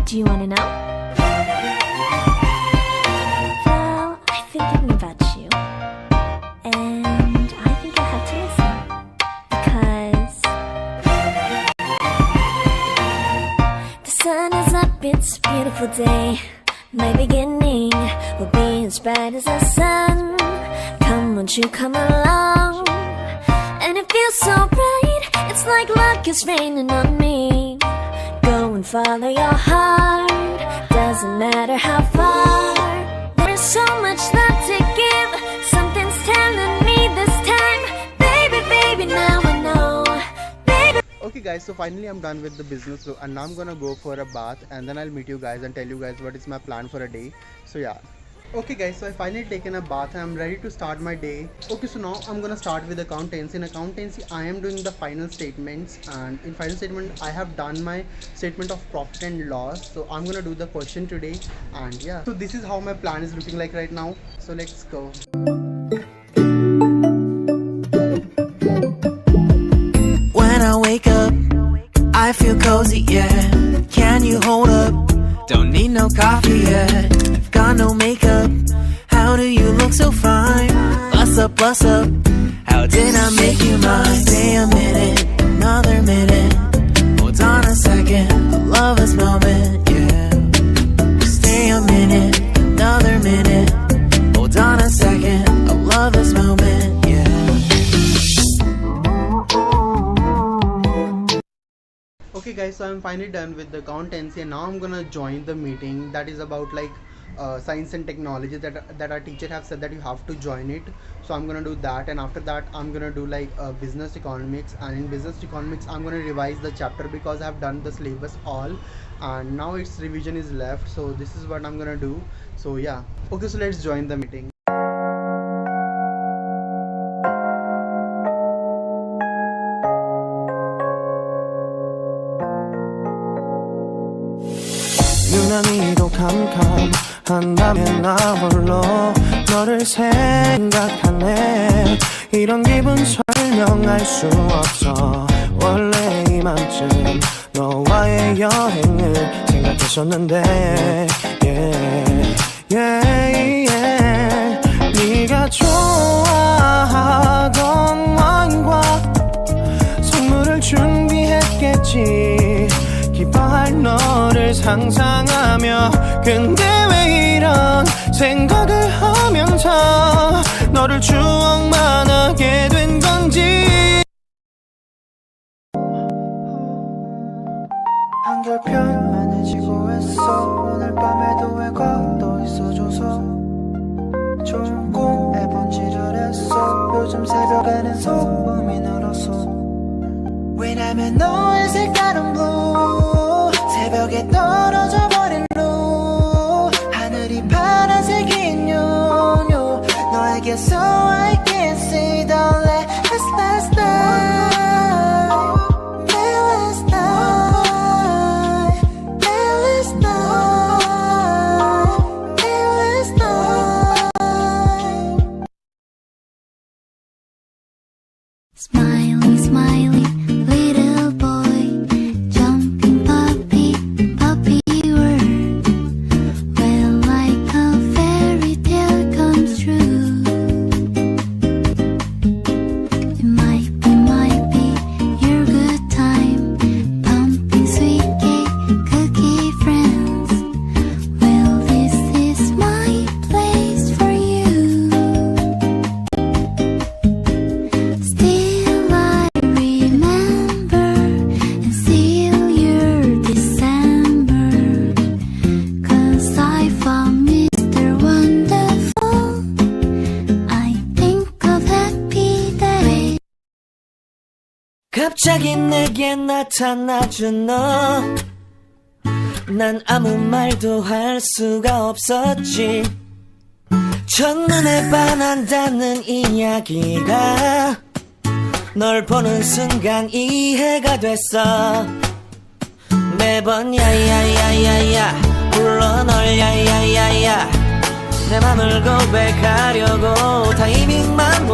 Do you want to know? Well, I've been thinking about you, and I think I have to listen, because the sun is up, it's a beautiful day. My beginning will be as bright as the sun. Come, won't you come along? And it feels so bright, it's like luck is raining on me. Go and follow your heart, doesn't matter how far. There's so much love to give, something's telling me this time. Baby, baby, now I know. Baby. Okay guys, so finally I'm done with the business, so and now I'm gonna go for a bath, and then I'll meet you guys and tell you guys what is my plan for a day. So yeah. Okay guys, so I finally taken a bath and I'm ready to start my day. Okay, so now I'm gonna start with accountancy. In accountancy, I am doing the final statements, and in final statement I have done my statement of profit and loss. So I'm gonna do the question today, and yeah, so this is how my plan is looking like right now. So let's go. When I wake up, I feel cozy, yeah. Can you hold up? Don't need no coffee yet. Got no makeup. How do you look so fine? Bust up, bust up. How did I make you mine? Stay a minute, another minute. Hold on a second, I love this moment, yeah. Stay a minute, another minute. Hold on a second, I love this moment, yeah. Okay guys, so I'm finally done with the accountancy, and now I'm gonna join the meeting that is about like science and technology that our teacher have said that you have to join it. So I'm gonna do that, and after that I'm gonna do like business economics, and in business economics I'm gonna revise the chapter because I have done the syllabus all, and now its revision is left. So this is what I'm gonna do. So yeah, okay, so let's join the meeting. 유난히도 캄캄한다면 나 홀로 너를 생각하네. 이런 기분 설명할 수 없어. 원래 이맘쯤 너와의 여행을 생각했었는데 yeah, yeah, yeah. 네가 좋아하던 와인과 선물을 준비했겠지. 기뻐할 너를 상상하며, 근데 왜 이런 생각을 하면서 너를 추억만 하게 된 건지. 한결 편안해지고 했어. 오늘 밤에도 왜 걷어 있어줘서 좋은 꿈 해본지를 했어. 요즘 새벽에는 소음이 늘었어. 왜냐면 너의 색다른 blue 새벽에 떨어져 버린 blue 하늘이 파란색인 요요 너에게서 I can see the last night last night last night last night. Smiley, smiley, little boy, jumping puppy, puppy world. Well, like a fairy tale comes true. It might be your good time, pumping sweet cake, cookie friends. Well, this is my place for you. Still I remember and seal your December, 'cause I found Mr. Wonderful. I think of happy days. 갑자기 내게 나타나준 너, 난 아무 말도 할 수가 없었지. 첫눈에 반한다는 이야기가 널 보는 순간 이해가 됐어. 매번 야야야야야 불러 널 야야야야 내 맘을 고백하려고 타이밍만